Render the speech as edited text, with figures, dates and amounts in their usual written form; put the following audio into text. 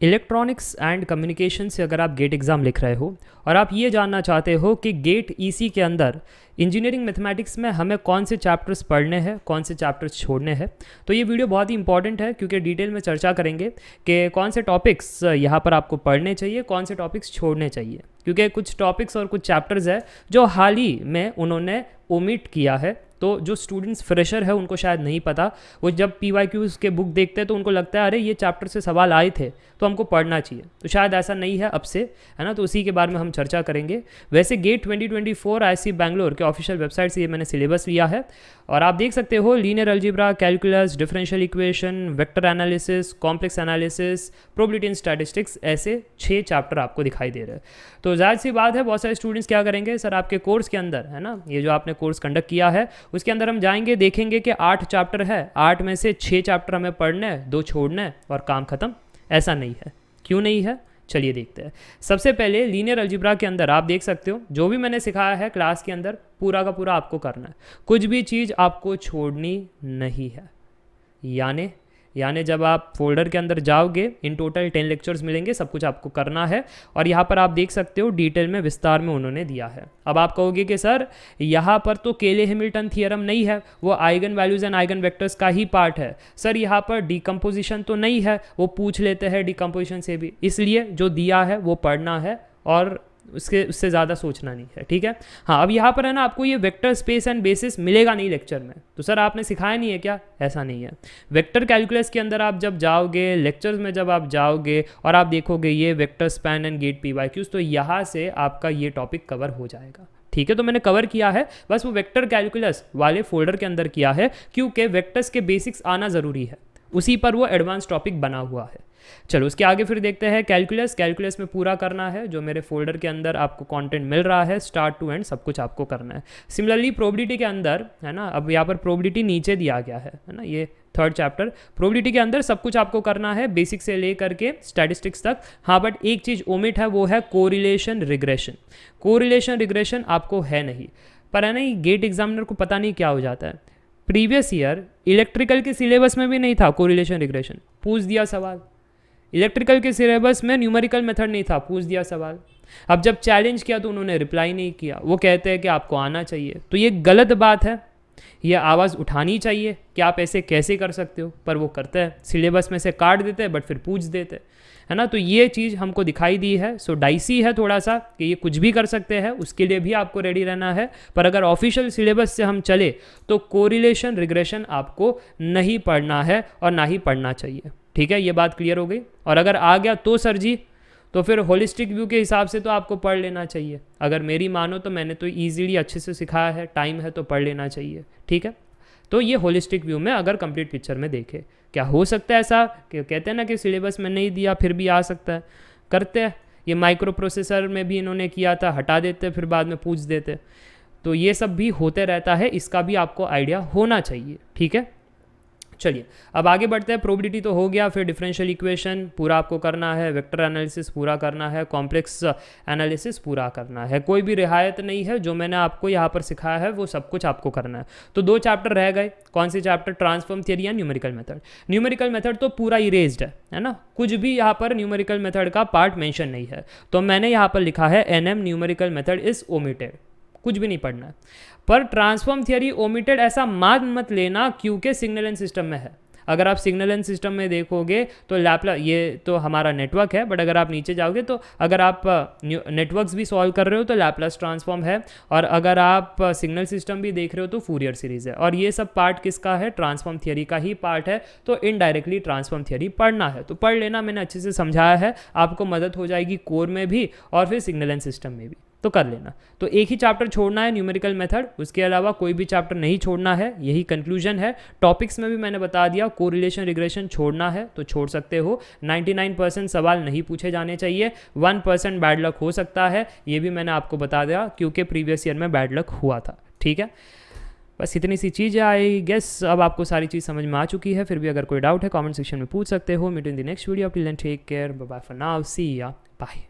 Electronics and communication से अगर आप गेट एग्ज़ाम लिख रहे हो और आप ये जानना चाहते हो कि गेट ईसी के अंदर इंजीनियरिंग मैथमेटिक्स में हमें कौन से चैप्टर्स पढ़ने हैं, कौन से चैप्टर्स छोड़ने हैं, तो ये वीडियो बहुत ही इंपॉर्टेंट है क्योंकि डिटेल में चर्चा करेंगे कि कौन से टॉपिक्स यहाँ पर आपको पढ़ने चाहिए, कौन से टॉपिक्स छोड़ने चाहिए। क्योंकि कुछ टॉपिक्स और कुछ चैप्टर्स है जो हाल ही में उन्होंने ओमिट किया है, तो जो स्टूडेंट्स फ्रेशर है उनको शायद नहीं पता। वो जब PYQs के बुक देखते हैं तो उनको लगता है अरे ये चैप्टर से सवाल आए थे तो हमको पढ़ना चाहिए, तो शायद ऐसा नहीं है अब से, है ना। तो उसी के बारे में हम चर्चा करेंगे। वैसे गेट 2024 IISc बैंगलोर के ऑफिशियल वेबसाइट से ये मैंने सिलेबस लिया है और आप देख सकते हो linear algebra, calculus, differential equation, vector analysis, complex analysis, probability and statistics, ऐसे 6 चैप्टर आपको दिखाई दे रहे हैं। तो जाहिर सी बात है बहुत सारे स्टूडेंट्स क्या करेंगे, सर आपके कोर्स के अंदर, है ना, ये जो आपने कोर्स कंडक्ट किया है उसके अंदर हम जाएंगे, देखेंगे कि 8 चैप्टर है, 8 में से 6 चैप्टर हमें पढ़ने हैं, 2 छोड़ने हैं और काम खत्म। ऐसा नहीं है। क्यों नहीं है, चलिए देखते हैं। सबसे पहले लीनियर अलजेब्रा के अंदर आप देख सकते हो जो भी मैंने सिखाया है क्लास के अंदर पूरा का पूरा आपको करना है, कुछ भी चीज़ आपको छोड़नी नहीं है। यानी जब आप फोल्डर के अंदर जाओगे इन टोटल 10 लेक्चर्स मिलेंगे, सब कुछ आपको करना है। और यहाँ पर आप देख सकते हो डिटेल में विस्तार में उन्होंने दिया है। अब आप कहोगे कि सर यहाँ पर तो केले हैमिल्टन थियरम नहीं है, वो eigen values and eigen vectors का ही पार्ट है। सर यहाँ पर डिकम्पोजिशन तो नहीं है, वो पूछ लेते हैं डिकम्पोजिशन से भी, इसलिए जो दिया है वो पढ़ना है और उससे ज़्यादा सोचना नहीं है, ठीक है। हाँ, अब यहाँ पर है ना आपको ये वेक्टर स्पेस एंड बेसिस मिलेगा नहीं लेक्चर में, तो सर आपने सिखाया नहीं है क्या, ऐसा नहीं है। वेक्टर कैलकुलस के अंदर आप जब जाओगे, लेक्चर्स में जब आप जाओगे और आप देखोगे ये vector span and get PYQs, तो यहाँ से आपका ये टॉपिक कवर हो जाएगा, ठीक है। तो मैंने कवर किया है, बस वो वेक्टर कैलकुलस वाले फोल्डर के अंदर किया है क्योंकि वेक्टर्स के बेसिक्स आना ज़रूरी है, उसी पर वो एडवांस टॉपिक बना हुआ है। चलो उसके आगे फिर देखते हैं कैलकुलस में पूरा करना है जो मेरे फोल्डर के अंदर आपको कंटेंट मिल रहा है, स्टार्ट टू एंड सब कुछ आपको करना है। सिमिलरली प्रोबेबिलिटी के अंदर, है ना, अब यहाँ पर प्रोबेबिलिटी नीचे दिया गया है ना, ये 3rd चैप्टर प्रोबेबिलिटी के अंदर सब कुछ आपको करना है, बेसिक से ले करके स्टैटिस्टिक्स तक। हाँ, बट एक चीज़ ओमिट है, वो है कोरिलेशन रिग्रेशन। कोरिलेशन रिग्रेशन आपको है नहीं, पर है ना गेट एग्जामिनर को पता नहीं क्या हो जाता है। प्रीवियस ईयर इलेक्ट्रिकल के सिलेबस में भी नहीं था कोरिलेशन रिग्रेशन, पूछ दिया सवाल। इलेक्ट्रिकल के सिलेबस में न्यूमेरिकल मेथड नहीं था, पूछ दिया सवाल। अब जब चैलेंज किया तो उन्होंने रिप्लाई नहीं किया, वो कहते हैं कि आपको आना चाहिए। तो ये गलत बात है, ये आवाज़ उठानी चाहिए कि आप ऐसे कैसे कर सकते हो, पर वो करते हैं, सिलेबस में से काट देते हैं बट फिर पूछ देते हैं, है ना। तो ये चीज़ हमको दिखाई दी है। सो डाइसी है थोड़ा सा कि ये कुछ भी कर सकते हैं, उसके लिए भी आपको रेडी रहना है। पर अगर ऑफिशियल सिलेबस से हम चले तो कोरिलेशन रिग्रेशन आपको नहीं पढ़ना है और ना ही पढ़ना चाहिए, ठीक है। ये बात क्लियर हो गई। और अगर आ गया तो सर जी, तो फिर होलिस्टिक व्यू के हिसाब से तो आपको पढ़ लेना चाहिए। अगर मेरी मानो तो मैंने तो ईजिली अच्छे से सिखाया है, टाइम है तो पढ़ लेना चाहिए, ठीक है। तो ये होलिस्टिक व्यू में अगर कंप्लीट पिक्चर में देखे, क्या हो सकता है ऐसा कि कहते हैं ना कि सिलेबस में नहीं दिया फिर भी आ सकता है, करते हैं। ये माइक्रो प्रोसेसर में भी इन्होंने किया था, हटा देते फिर बाद में पूछ देते। तो ये सब भी होते रहता है, इसका भी आपको आइडिया होना चाहिए, ठीक है। चलिए अब आगे बढ़ते हैं। प्रोबेबिलिटी तो हो गया, फिर डिफरेंशियल इक्वेशन पूरा आपको करना है, वेक्टर एनालिसिस पूरा करना है, कॉम्प्लेक्स एनालिसिस पूरा करना है। कोई भी रियायत नहीं है, जो मैंने आपको यहाँ पर सिखाया है वो सब कुछ आपको करना है। तो 2 चैप्टर रह गए, कौन से chapter, transform theory and numerical method. Numerical method तो पूरा इरेज्ड है ना, कुछ भी यहाँ पर न्यूमेरिकल मेथड का पार्ट मेंशन नहीं है। तो मैंने यहाँ पर लिखा है NM numerical method is omitted, कुछ भी नहीं पढ़ना है। पर ट्रांसफॉर्म थियरी ओमिटेड ऐसा मान मत लेना क्योंकि सिग्नल एंड सिस्टम में है। अगर आप सिग्नल एंड सिस्टम में देखोगे तो लैप्लास, ये तो हमारा नेटवर्क है, बट अगर आप नीचे जाओगे तो अगर आप नेटवर्क्स भी सॉल्व कर रहे हो तो लैप्लास ट्रांसफॉर्म है, और अगर आप सिग्नल सिस्टम भी देख रहे हो तो फूरियर सीरीज है। और ये सब पार्ट किसका है, ट्रांसफॉर्म थियरी का ही पार्ट है। तो इनडायरेक्टली ट्रांसफॉर्म थियरी पढ़ना है तो पढ़ लेना, मैंने अच्छे से समझाया है, आपको मदद हो जाएगी कोर में भी और फिर सिग्नल एंड सिस्टम में भी, तो कर लेना। तो एक ही चैप्टर छोड़ना है न्यूमेरिकल मेथड, उसके अलावा कोई भी चैप्टर नहीं छोड़ना है, यही कंक्लूजन है। टॉपिक्स में भी मैंने बता दिया, कोरिलेशन रिग्रेशन छोड़ना है तो छोड़ सकते हो। 99% सवाल नहीं पूछे जाने चाहिए, 1% बैड लक हो सकता है, ये भी मैंने आपको बता दिया क्योंकि प्रीवियस ईयर में बैड लक हुआ था, ठीक है। बस इतनी सी चीज़ है, आई गेस अब आपको सारी चीज़ समझ में आ चुकी है। फिर भी अगर कोई डाउट है कमेंट सेक्शन में पूछ सकते हो। Meet in the next video, till then take care, bye bye for now, see ya bye.